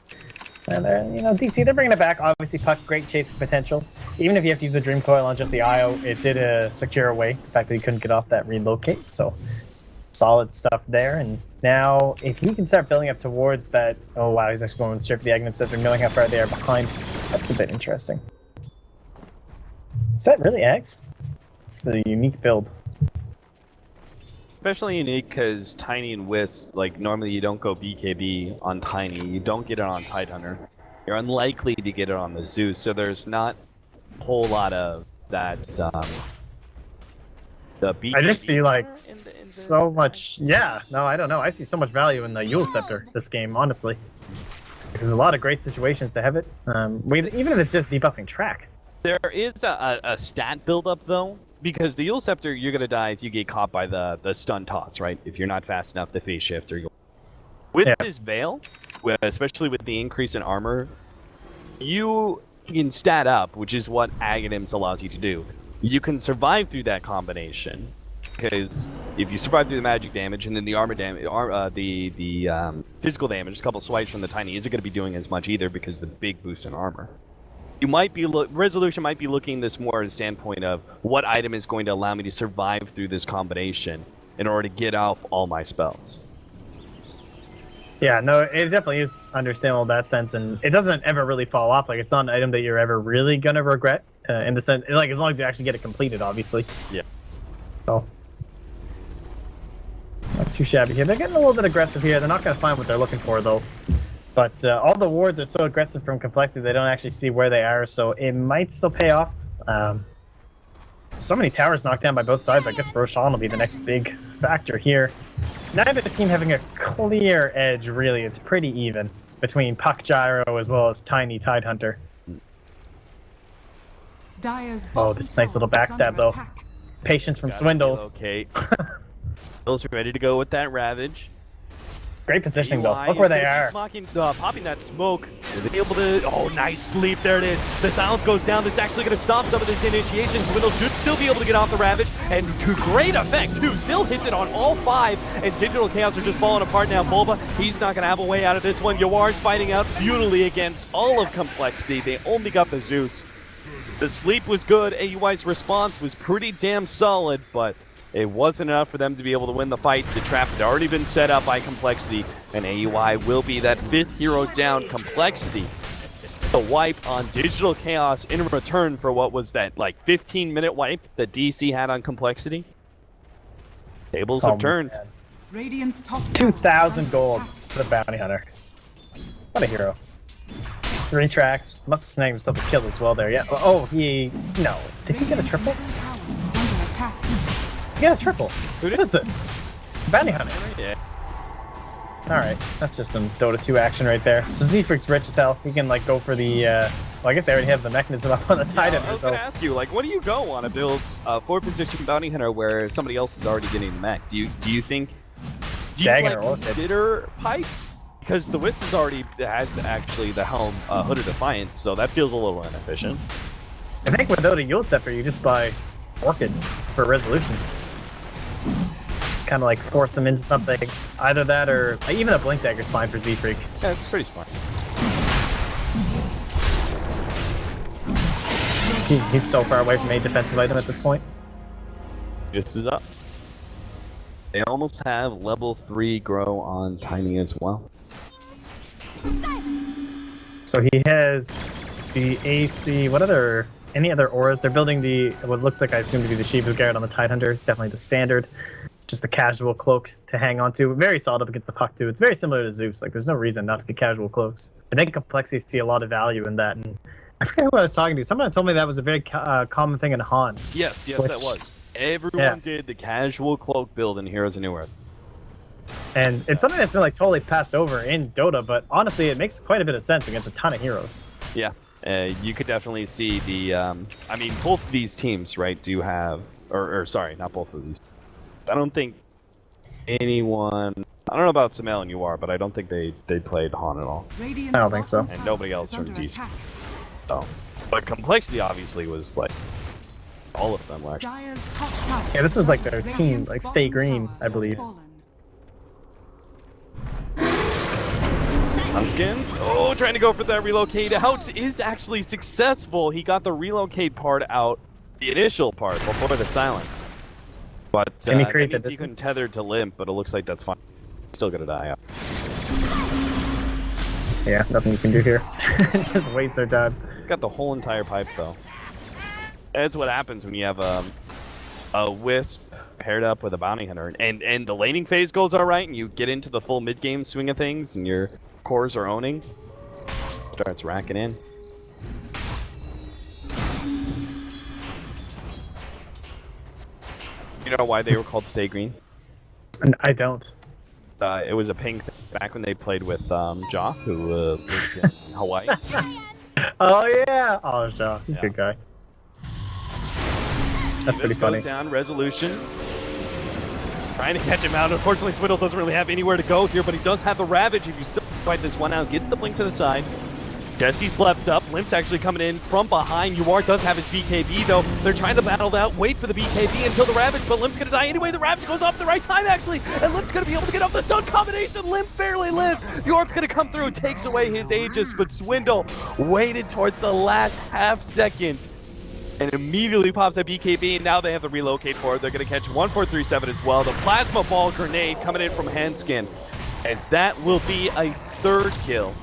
DC, they're bringing it back. Obviously, Puck, great chasing potential. Even if you have to use the Dream Coil on just the IO, it did secure away the fact that he couldn't get off that relocate. So solid stuff there. And now, if he can start building up towards that, oh wow, he's actually going straight for the Aghanim Scepter, knowing how far they are behind. That's a bit interesting. Is that really Axe? It's a unique build. Especially unique because Tiny and Wisp, like normally you don't go BKB on Tiny, you don't get it on Tidehunter. You're unlikely to get it on the Zeus, so there's not a whole lot of that. The BKB I just see like in the so much. Yeah, no, I don't know. I see so much value in the Yule Scepter this game, honestly. There's a lot of great situations to have it. Even if it's just debuffing track. There is a stat buildup though, because the Yule Scepter, you're gonna die if you get caught by the stun toss, right? If you're not fast enough to phase shift or you. With this Veil, especially with the increase in armor, you can stat up, which is what Aghanims allows you to do. You can survive through that combination, because if you survive through the magic damage and then the armor damage, the physical damage, a couple swipes from the Tiny isn't gonna be doing as much either because the big boost in armor. You might be Resolution might be looking this more at a standpoint of what item is going to allow me to survive through this combination in order to get off all my spells. Yeah, no, it definitely is understandable in that sense, and it doesn't ever really fall off. Like, it's not an item that you're ever really gonna regret, in the sense, like, as long as you actually get it completed, obviously. Yeah. So, not too shabby here. They're getting a little bit aggressive here. They're not gonna find what they're looking for, though. But all the wards are so aggressive from complexity, they don't actually see where they are, so it might still pay off. So many towers knocked down by both sides. I guess Roshan will be the next big factor here. Neither team having a clear edge, really. It's pretty even between Puck Gyro as well as Tiny Tidehunter. Dire's Oh, this nice little backstab, though. Patience from Swindles. Okay. Those are ready to go with that Ravage. Great positioning, though. UI Look where is they gonna be popping that smoke. Are they able to? Oh, nice sleep. There it is. The silence goes down. This is actually going to stop some of this initiation. Swindle should still be able to get off the Ravage, and to great effect too. Still hits it on all 5, and Digital Chaos are just falling apart now. Bulba, he's not going to have a way out of this one. Yawar's fighting out futilely against all of complexity. They only got the Zeus. The sleep was good. AUI's response was pretty damn solid, but it wasn't enough for them to be able to win the fight. The trap had already been set up by Complexity, and AUI will be that 5th hero down. Complexity, the wipe on Digital Chaos in return for what was that, like, 15-minute wipe that DC had on Complexity. Tables have turned. Man. Radiant's top 2,000 gold for the Bounty Hunter. What a hero. 3 tracks. Must have snagged himself a kill as well there. Yeah. Oh, no. Did he get a triple? tower is under attack. He got a triple. What is this? Bounty Hunter. Yeah. Alright, that's just some Dota 2 action right there. So Z-Freak's rich as hell. He can, like, go for the, well, I guess they already have the mechanism up on the Titan. I was going to ask you, like, what do you go on a build 4-position bounty hunter where somebody else is already getting the mech? Do you think... Do you, Dagon like, or Orchid? consider Pipe? Because the Wisp is already has actually the helm Hood of Defiance, so that feels a little inefficient. I think without a Yule Scepter, you just buy Orchid for resolution. Kind of like force him into something. Either that or even a Blink Dagger is fine for Z-Freak. Yeah, it's pretty smart. He's so far away from a defensive item at this point. This is up. They almost have level 3 grow on Tiny as well. So he has the AC. Any other auras? They're building the what looks like I assume to be the Shibu Guard on the Tidehunter. It's definitely the standard. Just a casual cloak to hang on to. Very solid up against the puck too. It's very similar to Zeus. Like there's no reason not to get casual cloaks. I think Complexity see a lot of value in that. And I forget who I was talking to. Someone told me that was a very common thing in Han. Yes, that was. Everyone did the casual cloak build in Heroes of Newerth. And it's something that's been like totally passed over in Dota, but honestly, it makes quite a bit of sense against a ton of heroes. Yeah, you could definitely see the. I mean, both of these teams, right, do have, or sorry, not both of these. I don't think anyone. I don't know about Samel and UR, but I don't think they played Han at all. Radiant's I don't think so. bottom And nobody tower else is from under DC. attack. So, but Complexity obviously was like all of them were actually. Dire's top tower. Yeah, this was like their Radiant's team, like Stay bottom Green, tower I has believe. fallen. Sunskin. Oh, trying to go for that relocate out is actually successful. He got the relocate part out, the initial part before the silence. But Can he create that the means he couldn't distance? tether to limp, but it looks like that's fine. Still gonna die out. Yeah, nothing you can do here. Just waste their time. Got the whole entire pipe though. That's what happens when you have a Wisp paired up with a bounty hunter, and the laning phase goes all right, and you get into the full mid game swing of things, and your cores are owning. Starts racking in. You know why they were called Stay Green? And I don't. It was a ping thing back when they played with Ja, who lives in Hawaii. Oh yeah! Oh, Shaw. He's a good guy. That's pretty This funny. goes down, resolution. Trying to catch him out. Unfortunately, Swindle doesn't really have anywhere to go here, but he does have the Ravage if you still fight this one out. Get the blink to the side. Jesse slept up. Limp's actually coming in from behind. UR does have his BKB, though. They're trying to battle that. Wait for the BKB until the Ravage, but Limp's gonna die anyway. The Ravage goes off at the right time, actually, and Limp's gonna be able to get off the stun combination. Limp barely lives. York's gonna come through and takes away his Aegis, but Swindle waited towards the last half second and immediately pops that BKB, and now they have the relocate for it. They're gonna catch 1437 as well. The Plasma Ball grenade coming in from Handskin, as that will be a third kill.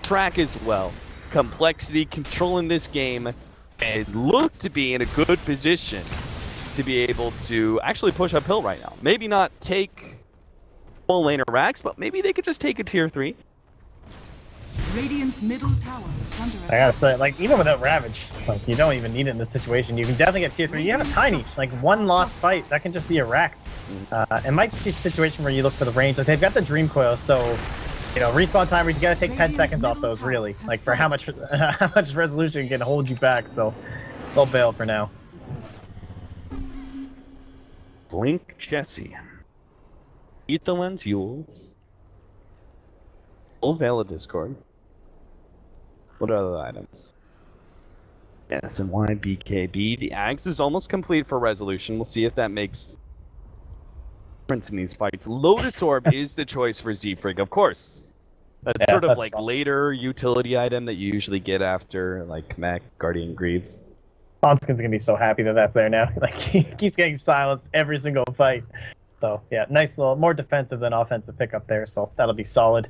Track as well. Complexity controlling this game and look to be in a good position to be able to actually push uphill right now. Maybe not take full laner racks, but maybe they could just take a tier 3. Radiant's middle tower is under I attack. gotta say, like, even without Ravage, like, you don't even need it in this situation. You can definitely get tier 3. You have a Tiny, like, one lost fight, that can just be a Rax. It might just be a situation where you look for the range. Like, they've got the Dream Coil, so, you know, respawn time, you gotta take 10 seconds off those, really. Like, for how much resolution can hold you back, so they'll bail for now. Blink Jesse. Eat the lens, Yules. Full Veil of Discord. What other items? Yes, and Y BKB. The Axe is almost complete for resolution. We'll see if that makes difference in these fights. Lotus Orb is the choice for Z-Frig, of course. That's Yeah, sort of that's like solid. later utility item that you usually get after like Mech, Guardian Greaves. Tonskin's gonna be so happy that that's there now. Like, he keeps getting silenced every single fight. So, yeah, nice little, more defensive than offensive pickup there, so that'll be solid.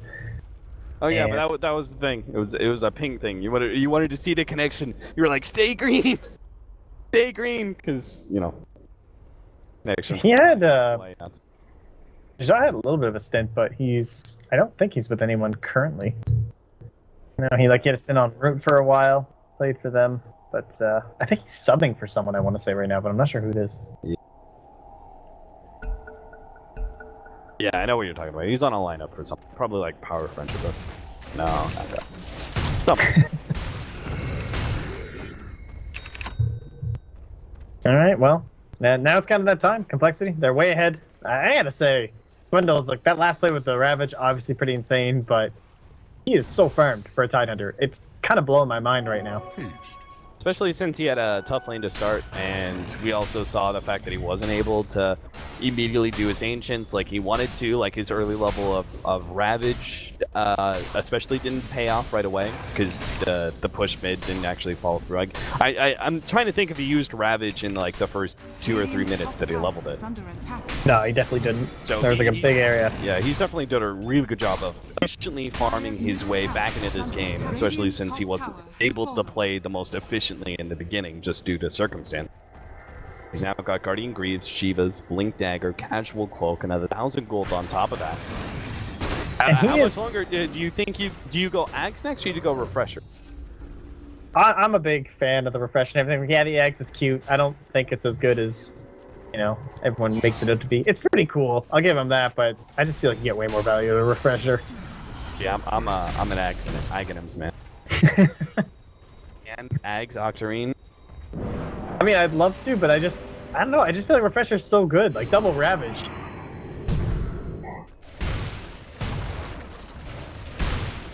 Oh yeah, And- but that was the thing. It was a ping thing. You wanted to see the connection. You were like, stay green, stay green, because you know. Connection. He had, Layouts. Ja had a little bit of a stint, but I don't think he's with anyone currently. No, he had a stint on Root for a while, played for them, but I think he's subbing for someone I want to say right now, but I'm not sure who it is. Yeah, I know what you're talking about. He's on a lineup or something. Probably like Power Friendship. But no, not that. Something. All right, well, now it's kind of that time. Complexity, they're way ahead. I gotta say, Swindle's like that last play with the Ravage, obviously pretty insane, but he is so farmed for a Tidehunter. It's kind of blowing my mind right now. Haste. Especially since he had a tough lane to start, and we also saw the fact that he wasn't able to immediately do his Ancients like he wanted to, like his early level of Ravage, especially didn't pay off right away, because the push mid didn't actually follow through. I'm trying to think if he used Ravage in like the first 2 or 3 minutes that he leveled it. No, he definitely didn't. So there was like a big area. Yeah, he's definitely done a really good job of efficiently farming his way back into this game, especially since he wasn't able to play the most efficiently in the beginning just due to circumstance. He's now got Guardian Greaves, Shivas, Blink Dagger, Casual Cloak, another 1,000 gold on top of that. How much longer do you think do you go Ags next, or do you go Refresher? I'm a big fan of the Refresher and everything. Yeah, the Ags is cute. I don't think it's as good as, you know, everyone makes it out to be. It's pretty cool. I'll give him that, but I just feel like you get way more value out of the Refresher. Yeah, I'm an Ags and Aghanim's man. And Ags, Octarine. I mean, I'd love to, but I don't know. I just feel like Refresher's so good. Like, double Ravage.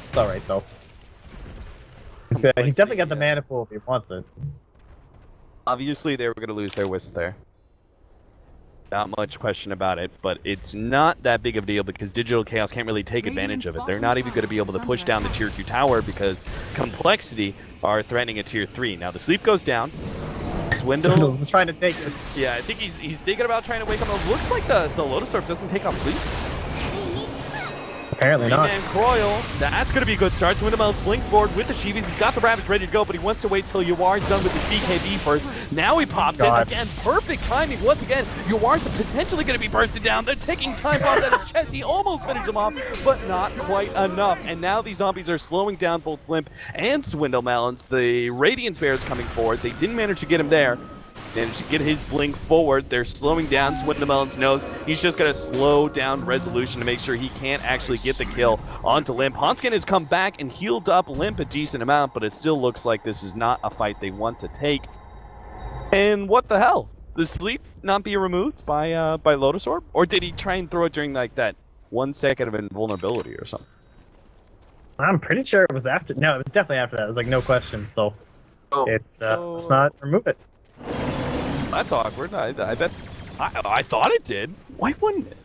It's alright, though. He's definitely got the mana pool if he wants it. Obviously, they were going to lose their Wisp there. Not much question about it, but it's not that big of a deal because Digital Chaos can't really take advantage of it. They're not even going to be able to push down the tier 2 tower because Complexity are threatening a tier 3. Now the sleep goes down. Swindle's trying to take it. Yeah, I think he's thinking about trying to wake up. It looks like the Lotus Orb doesn't take off sleep. Apparently not. And coil, that's going to be a good start. Swindlemel's blinks forward with the Shivas. He's got the Ravage ready to go, but he wants to wait till Yuar's done with his BKB first. Now he pops in again. Perfect timing once again. Yuar's potentially going to be bursted down. They're taking time bombs at his chest. He almost finished him off, but not quite enough. And now these zombies are slowing down both Limp and Swindlemelons. The Radiance Bear is coming forward. They didn't manage to get him there. Managed to get his blink forward. They're slowing down. Swindlemelons knows he's just going to slow down Resolution to make sure he can't actually get the kill onto Limp. Hanskin has come back and healed up Limp a decent amount, but it still looks like this is not a fight they want to take. And what the hell? Does sleep not be removed by Lotus Orb? Or did he try and throw it during like that 1 second of invulnerability or something? I'm pretty sure it was after. No, it was definitely after that. It was like no question. So it's not remove it. That's awkward. I bet. I thought it did. Why wouldn't it?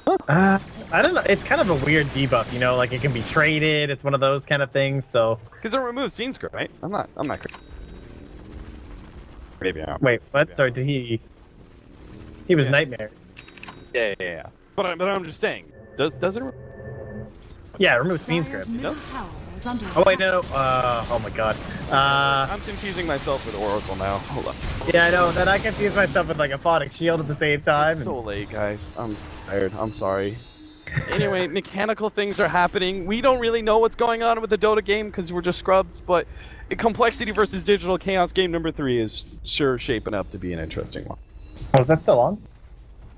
Huh. I don't know. It's kind of a weird debuff, you know. Like it can be traded. It's one of those kind of things. So because it removes scene script, right? I'm not crazy. Maybe not. Wait, what? Sorry, did he? He was Nightmare. Yeah. But I'm just saying. Does it? Yeah, it removes scene script. It does? Oh wait, no. Oh my god. I'm confusing myself with Oracle now. Hold on. Yeah, I know. Then I confuse myself with like a Phonic Shield at the same time. It's so late, guys. I'm tired. I'm sorry. Anyway, mechanical things are happening. We don't really know what's going on with the Dota game because we're just scrubs, but Complexity versus Digital Chaos game number 3 is sure shaping up to be an interesting one. Oh, is that still on?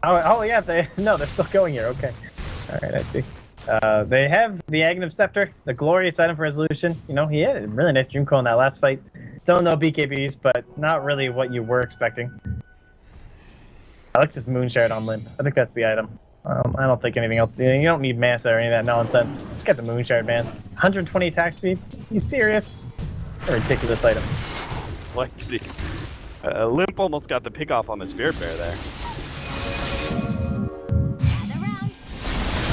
Oh yeah, they're still going here. Okay. All right, I see. They have the Aghanim Scepter, the glorious item for Resolution. You know, he had a really nice Dream Coil in that last fight. Don't know BKBs, but not really what you were expecting. I like this Moonshard on Limp. I think that's the item. I don't think anything else. You don't need Manta or any of that nonsense. Just get the Moonshard, man. 120 attack speed? You serious? A ridiculous item. Complexity. Limp almost got the pick off on the Spirit Bear there.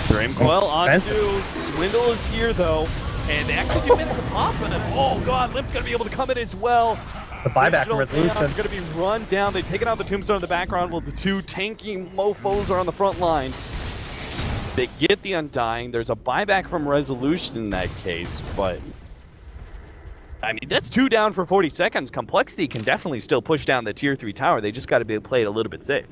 Dream Coil onto Swindle is here though, and they actually do manage to pop on him. Oh god, Limp's gonna be able to come in as well. It's a buyback from Resolution. It's gonna be run down. They've taken out the Tombstone in the background while the 2 tanky mofos are on the front line. They get the Undying. There's a buyback from Resolution in that case, but I mean that's 2 down for 40 seconds. Complexity can definitely still push down the tier 3 tower. They just got to be played a little bit safe.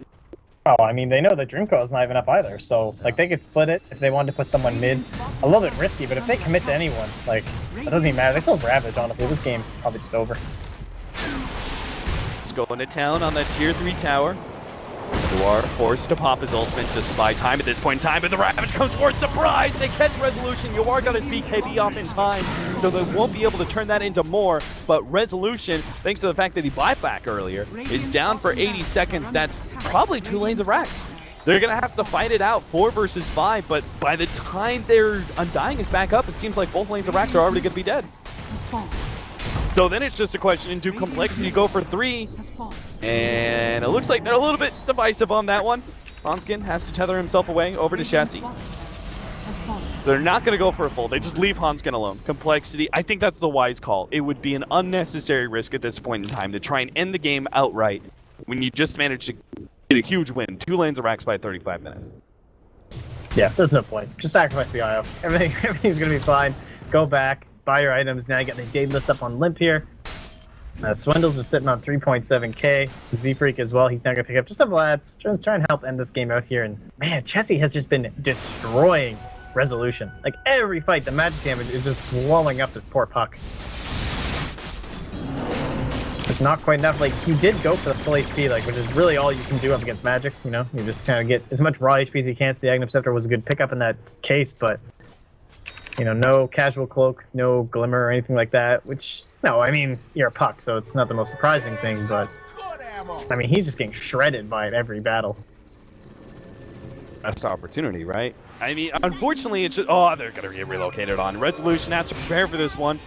Oh, I mean, they know that Dream Coil is not even up either, so, like, they could split it if they wanted to put someone mid. A little bit risky, but if they commit to anyone, like, it doesn't even matter. They still have Ravage, honestly. This game's probably just over. Just going to town on that tier 3 tower. You are forced to pop his ultimate just by time at this point in time, but the Ravage comes forward, surprise! They catch Resolution, you are gonna BKB off in time, so they won't be able to turn that into more, but Resolution, thanks to the fact that he bought back earlier, is down for 80 seconds. That's probably 2 lanes of Rax. They're gonna have to fight it out 4 versus 5, but by the time their Undying is back up, it seems like both lanes of Rax are already gonna be dead. So then it's just a question, do Complexity go for 3? And it looks like they're a little bit divisive on that one. Hanskin has to tether himself away over to Chassis. They're not going to go for a full. They just leave Hanskin alone. Complexity, I think that's the wise call. It would be an unnecessary risk at this point in time to try and end the game outright when you just managed to get a huge win. 2 lanes of Rax by 35 minutes. Yeah, there's no point. Just sacrifice the IO. Everything's going to be fine. Go back, buy your items. Now you got the Daedalus up on Limp here. Swindles is sitting on 3.7k. Z-Freak as well. He's now going to pick up just some lads. Just try and help end this game out here. And man, Chessie has just been destroying Resolution. Like every fight, the magic damage is just blowing up this poor puck. It's not quite enough. Like, he did go for the full HP, like, which is really all you can do up against magic, you know? You just kind of get as much raw HP as you can. So the Aghanim Scepter was a good pickup in that case, but, you know, no casual cloak, no glimmer or anything like that, which, no, I mean, you're a puck, so it's not the most surprising thing, but, I mean, he's just getting shredded by it every battle. Best opportunity, right? I mean, unfortunately, it's just, oh, they're going to get relocated on. Resolution has to prepare for this one.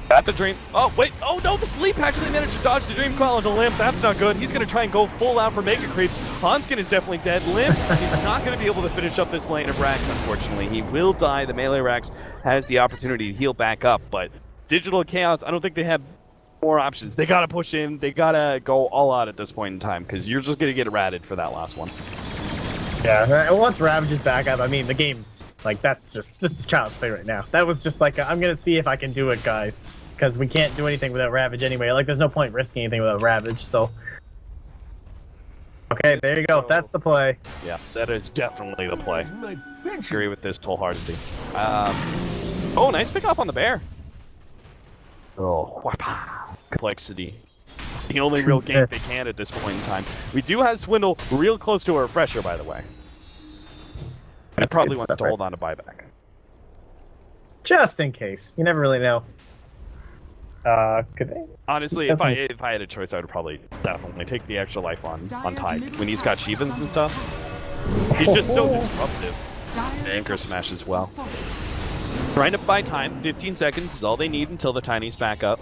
Got the Dream. Oh, wait. Oh, no, the Sleep actually managed to dodge the Dream Coil into Limp. That's not good. He's going to try and go full out for Mega Creep. Hanskin is definitely dead. Limp is not going to be able to finish up this lane of Rax, unfortunately. He will die. The melee Rax has the opportunity to heal back up, but Digital Chaos, I don't think they have more options. They got to push in. They got to go all out at this point in time, because you're just going to get ratted for that last one. Yeah, once Ravage is back up, I mean, the game's, like, this is child's play right now. That was just like, I'm going to see if I can do it, guys. Because we can't do anything without Ravage anyway. Like, there's no point risking anything without Ravage, so. Okay, there you go. That's the play. Yeah, that is definitely the play. Agree with this wholeheartedly. Oh, nice pick up on the bear. Oh, Complexity. The only real gank they can at this point in time. We do have Swindle real close to a refresher, by the way. And probably wants to hold on to buyback. Just in case. You never really know. Could they? Honestly, if I had a choice, I would probably definitely take the extra life on Tide when he's got Shivans and stuff. He's just so disruptive. Anchor smash as well. Trying to buy time. 15 seconds is all they need until the Tiny's back up.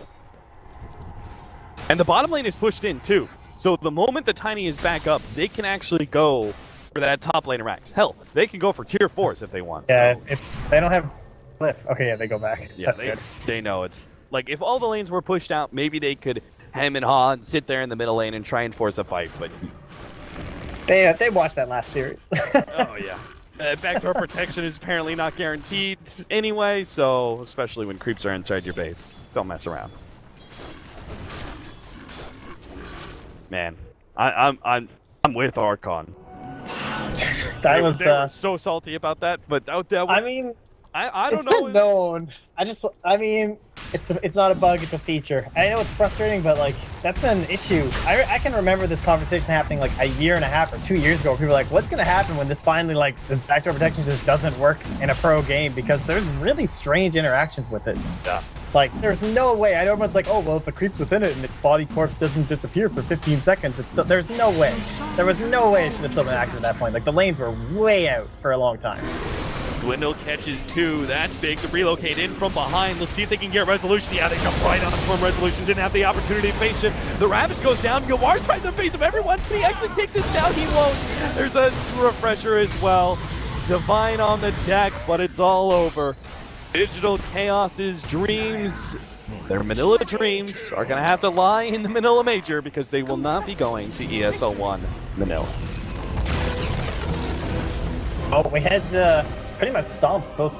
And the bottom lane is pushed in too. So the moment the Tiny is back up, they can actually go for that top lane of Rax. Hell, they can go for tier 4s if they want. Yeah, so. if they don't have Cliff. Okay, yeah, they go back. Yeah, That's good. They know it's like if all the lanes were pushed out, maybe they could hem and haw and sit there in the middle lane and try and force a fight. But they watched that last series. Oh yeah. Backdoor protection is apparently not guaranteed anyway, so especially when creeps are inside your base, don't mess around. Man, I'm with Archon. That was they were so salty about that, but that was, I mean, I don't it's know. been known. I mean, it's not a bug, it's a feature. I know it's frustrating, but like that's been an issue. I can remember this conversation happening like a year and a half or 2 years ago. Where people were like, what's gonna happen when this finally like this backdoor protection just doesn't work in a pro game, because there's really strange interactions with it. Yeah. Like there's no way. I know everyone's like, oh well, if the creep's within it and its body corpse doesn't disappear for 15 seconds, there's no way. There was no way it should have still been active at that point. Like the lanes were way out for a long time. Dwindle catches 2. That's big to relocate in from behind. Let's see if they can get Resolution. Yeah, they jump right on from Resolution. Didn't have the opportunity to face him. The Ravage goes down. Yawar's right in the face of everyone. Can he actually take this down? He won't. There's a refresher as well. Divine on the deck, but it's all over. Digital Chaos's dreams, their Manila dreams, are going to have to lie in the Manila Major because they will not be going to ESL One Manila. Oh, we had pretty much stomps both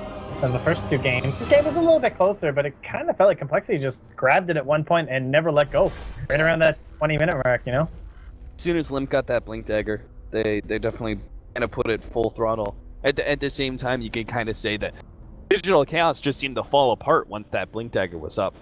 in the first 2 games. This game was a little bit closer, but it kind of felt like Complexity just grabbed it at one point and never let go. Right around that 20-minute mark, you know? As soon as Limp got that Blink Dagger, they definitely kind of put it full throttle. At the same time, you can kind of say that Digital Chaos just seemed to fall apart once that Blink Dagger was up.